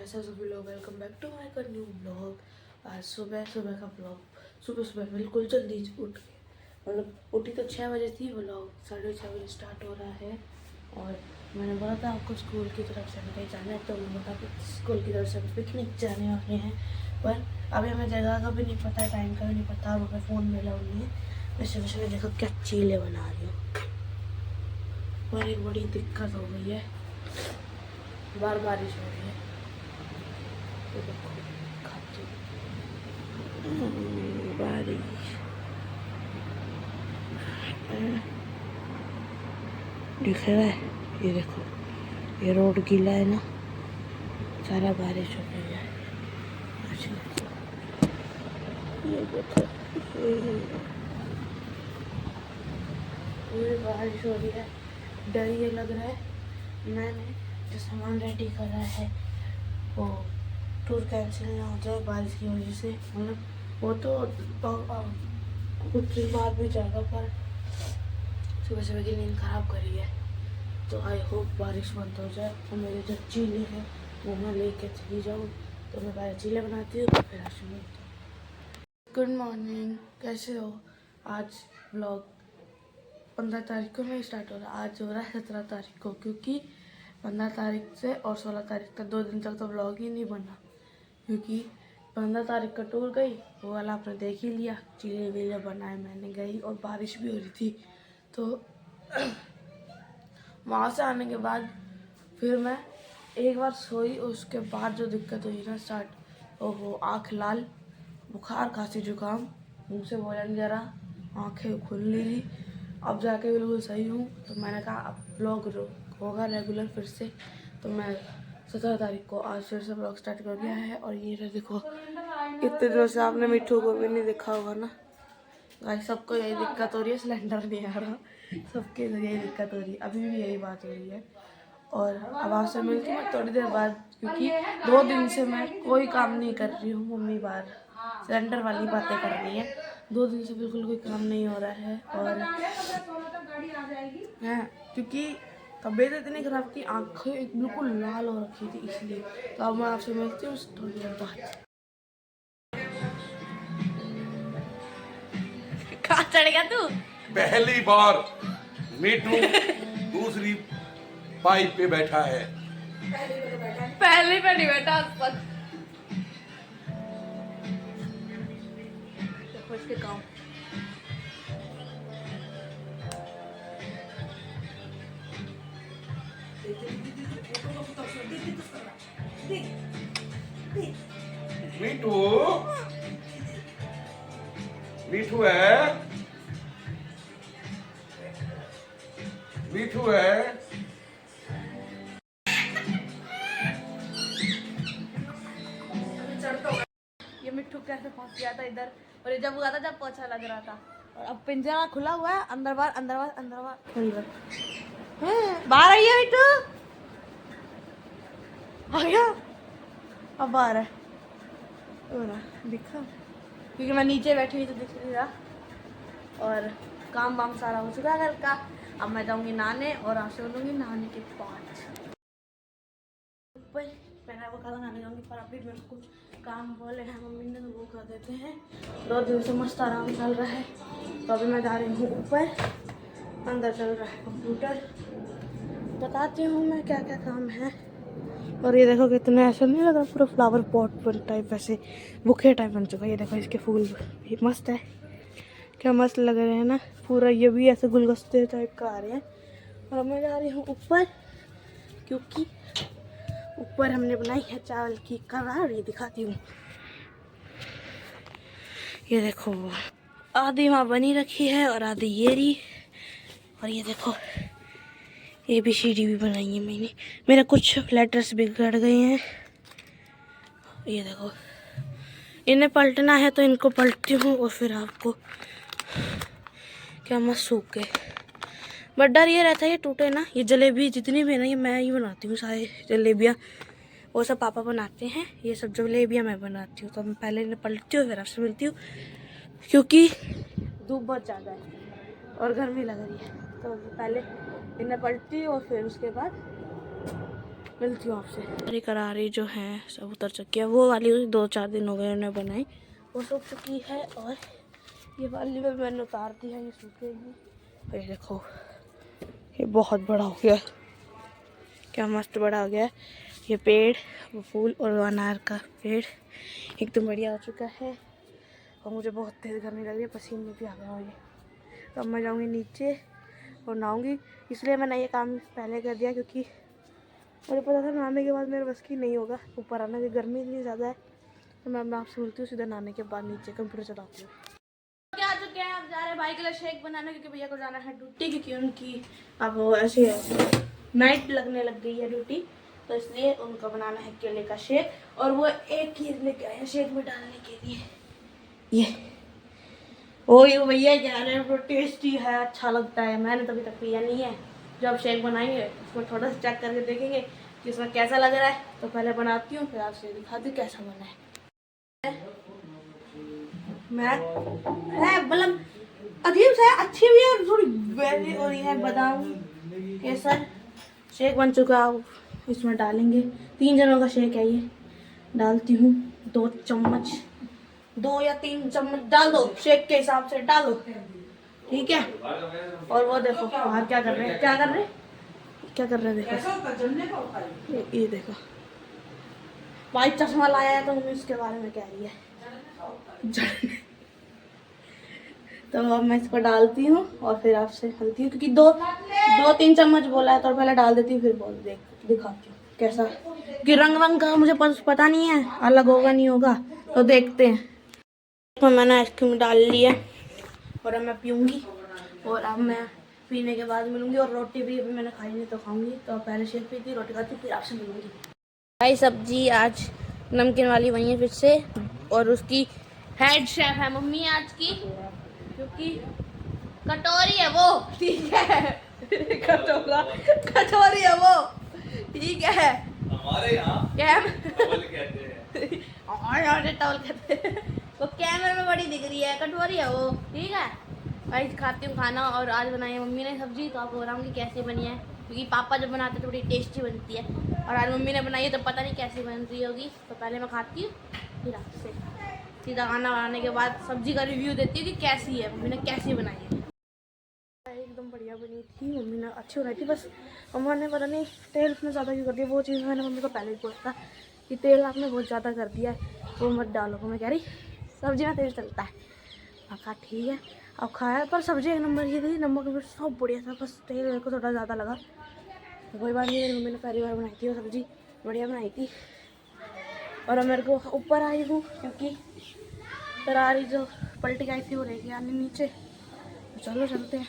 ऐसा सभी लोग welcome back to my new blog. आज सुबह सुबह का ब्लॉग, सुबह सुबह बिल्कुल जल्दी उठ के, मतलब उठी तो 6 बजे थी, ब्लॉग 6:30 बजे स्टार्ट हो रहा है। और मैंने बोला था आपको स्कूल की तरफ से कहीं जाना है, तो मैंने बोला कि स्कूल की तरफ से पिकनिक जाने वाले हैं, पर अभी हमें जगह का भी नहीं पता है, टाइम का भी नहीं पता, हमें फ़ोन मिला हुई है। वैसे वैसे देखो क्या चीले बना रही हूँ, पर एक बड़ी दिक्कत हो गई है, बार बारिश हो रही है। तो देखो खाती बारिश दिख रहा है, ये देखो ये रोड गीला है ना, सारा बारिश हो गई है। ये देखो पूरी बारिश हो रही है, डर ये लग रहा है। मैंने जो सामान रेडी करा है वो टूर कैंसिल ना हो जाए बारिश की वजह से, मतलब वो तो कुछ दिन बाद भी जाएगा, पर सुबह सुबह की नींद खराब करी है। तो आई होप बारिश बंद हो जाए और मेरे जो चीले हैं वो मैं लेके चली जाऊँ। तो मैं पहले चीले बनाती हूँ, तो फिर राशन मिलती हूँ। गुड मॉर्निंग, कैसे हो? आज ब्लॉग 15 तारीख को नहीं स्टार्ट हो रहा, आज हो रहा है 17 तारीख को, क्योंकि 15 तारीख से और 16 तारीख तक 2 दिन तक तो ब्लॉग ही नहीं बना, क्योंकि 15 तारीख का टूर गई, वो वाला आपने देख ही लिया, चीले वीले बनाए मैंने, गई और बारिश भी हो रही थी। तो वहाँ से आने के बाद फिर मैं एक बार सोई, उसके बाद जो दिक्कत हुई ना स्टार्ट, वो आँख लाल, बुखार, खांसी, जुकाम, मुँह से बोला नहीं जा रहा, आँखें खुल नहीं रही। अब जाके बिल्कुल सही हूँ, तो मैंने कहा अब ब्लॉग होगा रेगुलर फिर से। तो मैं 17 तारीख को आज फिर से ब्लॉग स्टार्ट कर दिया है। और ये देखो, इतने दिनों से आपने मिट्टू को भी नहीं देखा होगा ना गाइस, सबको यही दिक्कत हो रही है, सिलेंडर नहीं आ रहा, सबके यही दिक्कत हो रही है, अभी भी यही बात हो रही है। और अब आपसे मिलती हूँ थोड़ी देर बाद, क्योंकि 2 दिन से मैं कोई काम नहीं कर रही हूँ, मम्मी बाहर सिलेंडर वाली बातें कर रही है, 2 दिन से बिल्कुल कोई काम नहीं हो रहा है। और हैं, क्योंकि तबीयत इतनी खराब थी, आँखें बिल्कुल लाल हो रखी थी, इसलिए। तो अब मैं आपसे मिलती हूँ थोड़ी देर बाद। कहाँ चढ़ गया तू? पहली बार मीठू दूसरी पाइप पे बैठा है। पहले पे नहीं बैठा आज तक। देखो इसके काम, मीठू मीठू है, मीठू है। ये मिट्टू कैसे फंस गया था इधर, और ये जब हुआ था जब पोछा लग रहा था, और अब पिंजरा खुला हुआ है, अंदर बाहर अंदर बाहर अंदर बाहर बाहर आई है मिट्टू, आ गया, अब बाहर है, दिखा, क्योंकि मैं नीचे बैठी हुई तो दिख नहीं रहा। और काम वाम सारा हो चुका है घर का, अब मैं जाऊंगी नहाने और आपसे बोलूँगी नहाने के बाद ऊपर पहना वो खाना खाने जाऊँगी, पर अभी मेरे को कुछ काम बोले हैं मम्मी ने, तो वो कर देते हैं। 2 दिन से मस्त आराम चल रहा है, तो अभी मैं जा रही हूँ ऊपर, अंदर चल रहा है कंप्यूटर, बताती हूँ मैं क्या क्या काम है। और ये देखो कितने, ऐसा नहीं लग रहा, पूरा फ्लावर पॉट टाइप, ऐसे बुके टाइप बन चुका है। ये देखो इसके फूल भी मस्त है, क्या मस्त लग रहे हैं ना, पूरा ये भी ऐसे गुलगस्ते टाइप का आ रहे हैं। और मैं जा रही हूँ ऊपर, क्योंकि ऊपर हमने बनाई है चावल की कढ़ाई, दिखाती हूँ। ये देखो आधी वहाँ बनी रखी है और आधी ये रही, और ये देखो ABCD भी बनाई है मैंने, मेरे कुछ लेटर्स बिगड़ गए हैं। ये देखो इन्हें पलटना है, तो इनको पलटती हूँ और फिर आपको, क्या मस्त सूख गए। बट डर ये रहता है ये टूटे ना, ये जलेबी जितनी भी है ना, ये मैं ही बनाती हूँ, सारे जलेबियाँ वो सब पापा बनाते हैं, ये सब जलेबियाँ मैं बनाती हूँ। तो मैं पहले इन्हें पलटती हूँ फिर आपसे मिलती हूँ, क्योंकि धूप बहुत ज़्यादा है और गर्मी लग रही है, तो पहले इन्हें पलटती हूँ और फिर उसके बाद मिलती हूँ आपसे। हरी करारी जो है सब उतर चुकी है, वो वाली 2-4 दिन हो गए उन्हें बनाई, वो सूख चुकी है। और ये वाली भी मैंने उतार दी है, ये सूख गई है। ये देखो ये बहुत बड़ा हो गया, क्या मस्त बड़ा हो गया है ये पेड़, वो फूल और वो अनार का पेड़ एकदम बढ़िया हो चुका है। और मुझे बहुत तेज़ गर्मी लग रही है, पसीने भी आ गया मुझे। तो अब मैं जाऊँगी नीचे और नहाऊँगी, इसलिए मैंने ये काम पहले कर दिया क्योंकि मुझे पता था नहाने के बाद मेरे बस की नहीं होगा ऊपर आना, की गर्मी इतनी ज़्यादा है। तो मैं आपसे बोलती हूँ सीधा नहाने के बाद नीचे कंप्यूटर चलाती हूँ। क्या आ चुके हैं, आप जा रहे हैं भाई के लिए शेक बनाने, क्योंकि भैया को जाना है ड्यूटी, क्योंकि उनकी अब ऐसे नाइट लगने लग गई है ड्यूटी, तो इसलिए उनको बनाना है केले का शेक। और वो एक ही लेके आए हैं शेक में डालने के लिए, ये वो भैया कह रहे हैं टेस्टी है, अच्छा लगता है। मैंने तो अभी तक पिया नहीं है, जब शेक बनाएंगे उसमें थोड़ा सा चेक करके देखेंगे कि उसमें कैसा लग रहा है। तो पहले बनाती हूँ फिर आपसे दिखाती हूँ कैसा बना है। मैं मतलब अजीब सा है, अच्छी भी है और थोड़ी वेरी और ये बादाम केसर शेक बन चुका है। इसमें डालेंगे 3 जनों का शेक है ये, डालती हूँ 2 चम्मच, 2 या 3 चम्मच डाल दो, शेक के हिसाब से डालो, ठीक है। और वो देखो बाहर क्या कर रहे हैं, क्या कर रहे हैं देखो, ये देखो भाई चश्मा लाया है तो मम्मी उसके बारे में कह रही है। तो अब मैं इसको डालती हूँ और फिर आपसे हलती हूँ, क्योंकि 2-3 चम्मच बोला है तो पहले डाल देती हूँ, फिर दिखाती हूँ कैसा, कि रंग का मुझे पता नहीं है, अलग होगा नहीं होगा तो देखते हैं। तो मैंने आइसक्रीम डाल ली है और अब मैं पीऊँगी, और अब मैं पीने के बाद मिलूँगी। और रोटी भी अभी मैंने खाई नहीं तो खाऊँगी, तो पहले शेक पीती, रोटी खाती, फिर आपसे मिलूँगी। भाई सब्जी आज नमकीन वाली वही है फिर से, और उसकी हेड शेफ है मम्मी आज की, क्योंकि कटोरी है वो, ठीक है। कटोरी है वो, ठीक है। हमारे यहाँ टॉवल कहते हैं। हमारे यहाँ टॉवल कहते हैं। वो कैमरे में बड़ी दिख रही है, कटोरी है वो, ठीक है। भाई खाती हूँ खाना, और आज बनाई है मम्मी ने सब्जी, तो आपको बताऊँगी कैसे बनी है, क्योंकि पापा जब बनाते तो बड़ी टेस्टी बनती है, और आज मम्मी ने बनाई है तो पता नहीं कैसी बन रही होगी। तो पहले मैं खाती हूँ, फिर आपसे सीधा खाना बनाने के बाद सब्जी का रिव्यू देती हूँ कि कैसी है, मम्मी ने कैसी बनाई है। एकदम बढ़िया बनी थी, मम्मी ने अच्छी बनाई थी, बस मम्मा ने पता नहीं तेल उसमें ज़्यादा क्यों कर दिया। वो चीज़ मैंने मम्मी को पहले ही बोला था कि तेल आपने बहुत ज़्यादा कर दिया है, वो मत डालो। मैं कह रही सब्जी में तेल चलता है, कहा ठीक है। अब खाया, पर सब्जी एक नंबर की थी, नमक मिर्च सब बढ़िया था, बस तेल मेरे को थोड़ा ज़्यादा लगा। कोई बात नहीं, मेरी मम्मी ने पहली बार बनाई थी वो सब्ज़ी, बढ़िया बनाई थी। और अब मेरे को ऊपर आई हूँ क्योंकि फरारी जो पलटी आई थी वो रह गई आने नीचे। चलो चलते हैं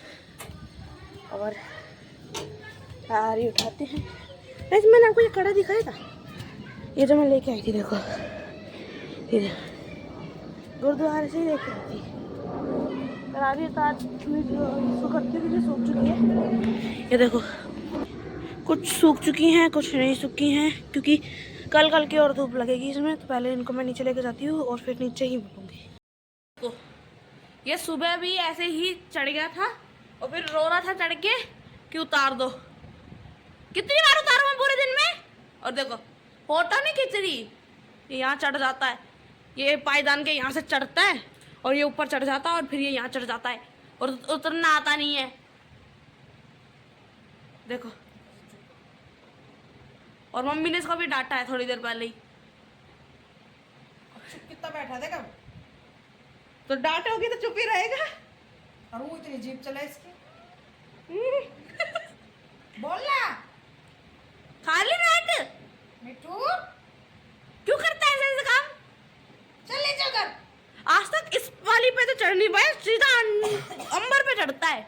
और फरारी उठाते हैं। वैसे मैंने आपको ये कड़ा दिखाया था, ये जो मैं लेके आई थी, देखो ये गुरुद्वारे से ही लेके आई थी। फरारी सूख चुकी है, ये देखो कुछ सूख चुकी हैं कुछ नहीं सूखी हैं, क्योंकि कल की और धूप लगेगी इसमें। तो पहले इनको मैं नीचे लेके जाती हूँ और फिर नीचे ही बैठूंगी। तो ये सुबह भी ऐसे ही चढ़ गया था और फिर रो रहा था चढ़ के कि उतार दो। कितनी बार उतारू मैं पूरे दिन में? और देखो फोटो नहीं खींच रही, ये यहाँ चढ़ जाता है, ये पायदान के यहाँ से चढ़ता है और ये ऊपर चढ़ जाता है और फिर ये यहाँ चढ़ जाता है और उतरना आता नहीं है, देखो। और मम्मी ने इसको भी डांटा है थोड़ी देर पहले ही। कितना बैठा देगा तो डांटे होगी तो चुप ही रहेगा। और वो इतनी जीप चला इसकी। बोलना खाली बैठ मिठू, क्यों करता है ऐसे काम? चल ले चल कर। आज तक इस वाली पे तो चढ़ नहीं पाया, सीधा अंबर पे चढ़ता है।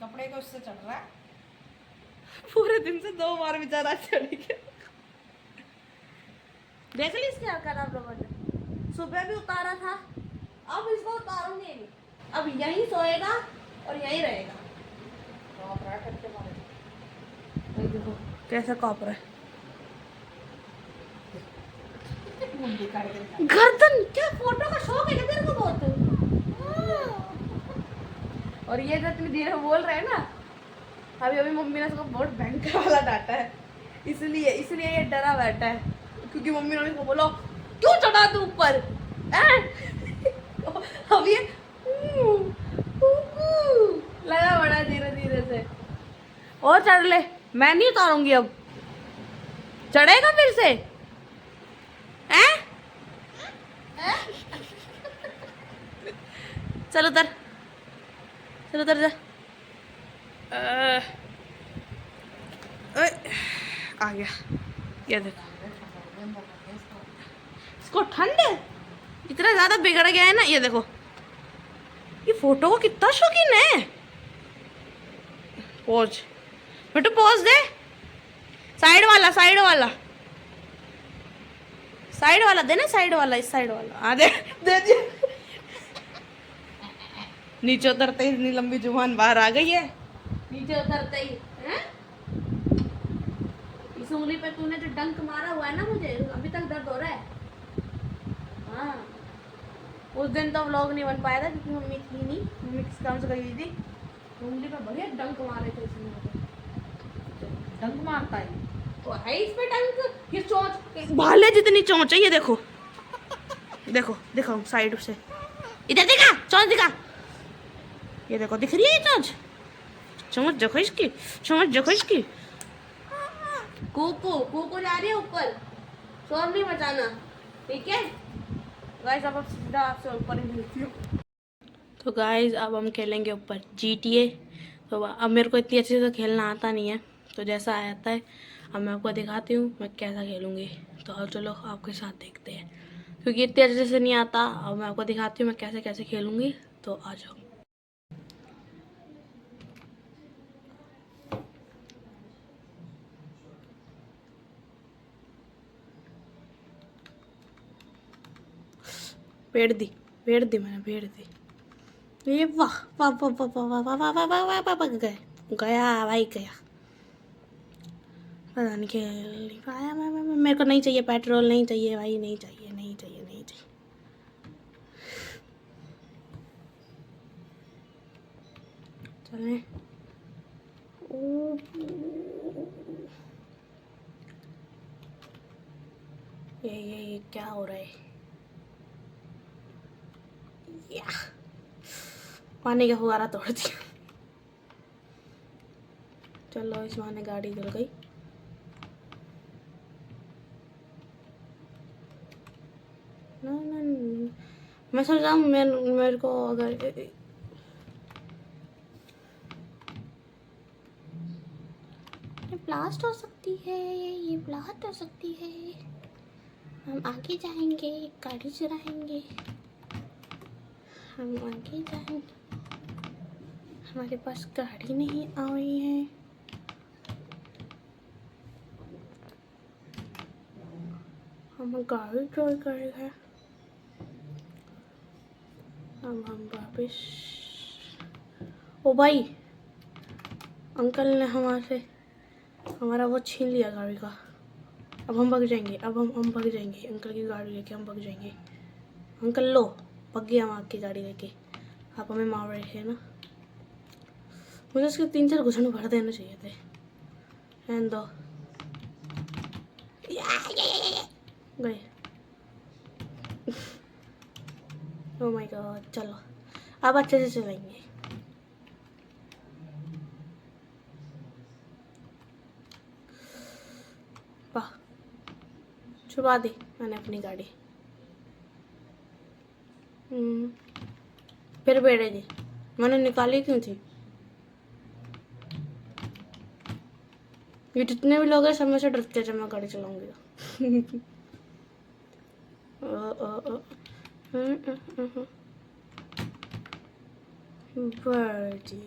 कपड़े को उससे चढ़ रहा है। पूरे दिन से 2 बार बेचारा चढ़ गया। देख ली इसके खराब रबड़ ने, सुबह भी उतारा था, अब इसको उतारूंगी नहीं, अब यहीं सोएगा और यहीं रहेगा। देखो कैसा कॉप रहा है, गर्दन। क्या फोटो का शौक है क्या तेरे को बहुत? और ये जो इतनी धीरे बोल रहे हैं ना, अभी मम्मी ने इसको बहुत भयंकर वाला डांटा है। इसलिए इसलिए ये डरा बैठा है, क्योंकि मम्मी ने इसको बोला क्यों चढ़ा तू ऊपर। अब ये लगा बड़ा धीरे धीरे से। और चढ़ ले, मैं नहीं उतारूंगी अब। चढ़ेगा फिर से? हैं? चल उतर, चल उतर जा। आ गया। ये देखो, इसको ठंड है, इतना ज्यादा बिगड़ गया है ना। ये देखो, ये फोटो को कितना शौकीन है। पोज बेटू, पोज दे। साइड वाला, साइड वाला, साइड वाला देना, साइड वाला, इस साइड वाला। आ दे, दे दिया। नीचे उतरते ही इतनी लंबी जुबान बाहर आ गई है। नीचे उतरते ही हैं? इस उंगली पे तूने जो डंक मारा हुआ है ना, मुझे अभी तक दर्द हो रहा है। हाँ, उस दिन तो व्लॉग नहीं बन पाया था क्योंकि मम्मी थी नहीं, मम्मी किस काम से गई थी। उंगली पे बढ़िया डंक मारे थे इसने। डंक मारता है तो है इस पे डंक। ये चोंच भाले जितनी चोंच है। ये देखो, देखो दिखाओ साइड से, इधर दिखा, चोंच दिखा। ये देखो, दिख रही है ये चोंच। चोंच देखो इसकी, चोंच देखो इसकी। कोको कोको जा रही है ऊपर, शोर नहीं मचाना, ठीक है गाइस। अब सीधा आपसे ऊपर ही मिलती हूँ। तो गाइस अब हम खेलेंगे ऊपर GTA। तो अब मेरे को इतनी अच्छे से खेलना आता नहीं है, तो जैसा आता है अब मैं आपको दिखाती हूँ मैं कैसा खेलूँगी। तो अब चलो आपके साथ देखते हैं, क्योंकि इतने अच्छे से नहीं आता। अब मैं आपको दिखाती हूँ मैं कैसे कैसे खेलूँगी, तो आ जाओ। भेड़ दी मैंने, भेड़ दी। ये वाह वाह वाह वाह वाह वाह वाह वाह वाह वाह वाह वाह, गए गया भाई गया। पता नहीं खेल नहीं पाया मैं। मेरे को नहीं चाहिए पेट्रोल, नहीं चाहिए भाई, नहीं चाहिए, नहीं चाहिए, नहीं चाहिए। चलें। ये क्या हो रहा है? या पानी का फुहारा तोड़ दिया। चलो, इस बहाने गाड़ी धुल गई। ना ना मैं सोच रहा हूँ मेरे को अगर ये ब्लास्ट हो सकती है, ये ब्लास्ट हो सकती है। हम आगे जाएंगे, गाड़ी चलाएंगे, हम आगे जाएंगे। हमारे पास गाड़ी नहीं आ रही है। हम गाड़ी चोरी करे हैं। अब हम वापस। ओ भाई, अंकल ने हमारा वो छीन लिया गाड़ी का। अब हम भाग जाएंगे, अब हम भाग जाएंगे। अंकल की गाड़ी लेके हम भाग जाएंगे। अंकल लो, भाग गया हम आपकी गाड़ी लेके। आप हमें मार रहे थे ना, मुझे उसके 3-4 घुसने भर देने चाहिए थे। रहने दो। गए। ओह माय गॉड, चलो अब अच्छे से चलेंगे। वाह, छुपा दी मैंने अपनी गाड़ी। फिर बेड़े दी, मैंने निकाली क्यों थी? ये जितने भी लोग हैं सब में से डरते हैं जब मैं गाड़ी चलाऊंगी। बड़ी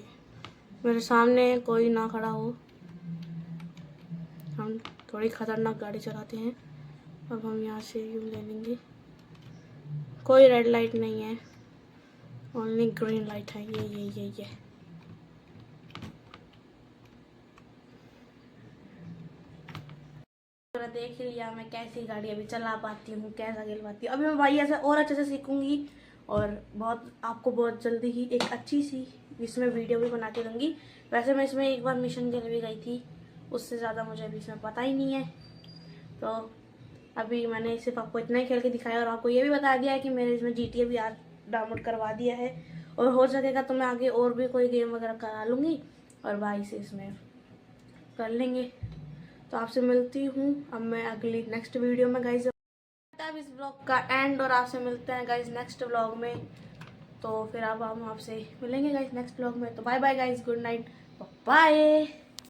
मेरे सामने कोई ना खड़ा हो। हम थोड़ी खतरनाक गाड़ी चलाते हैं। अब हम यहाँ से यूँ ले लेंगे। कोई रेड लाइट नहीं है, ओनली ग्रीन लाइट है। ये देख लिया मैं कैसी गाड़ी अभी चला पाती हूँ, कैसा खेल पाती हूँ। अभी मैं भैया से और अच्छे से सीखूंगी और आपको बहुत जल्दी ही एक अच्छी सी इसमें वीडियो भी बना के दूंगी। वैसे मैं इसमें एक बार मिशन के लिए भी गई थी, उससे ज़्यादा मुझे अभी इसमें पता ही नहीं है। तो अभी मैंने सिर्फ आपको इतना ही खेल के दिखाया और आपको ये भी बता दिया है कि मैंने इसमें GTA भी आज डाउनलोड करवा दिया है, और हो सकेगा तो मैं आगे और भी कोई गेम वगैरह करा लूँगी और भाई से इसमें कर लेंगे। तो आपसे मिलती हूँ अब मैं अगली नेक्स्ट वीडियो में गाइज। अब इस ब्लॉग का एंड और आपसे मिलते हैं गाइज नेक्स्ट ब्लॉग में। तो फिर अब हम आपसे मिलेंगे गाइज नेक्स्ट ब्लॉग में। तो bye bye guys, good night, bye.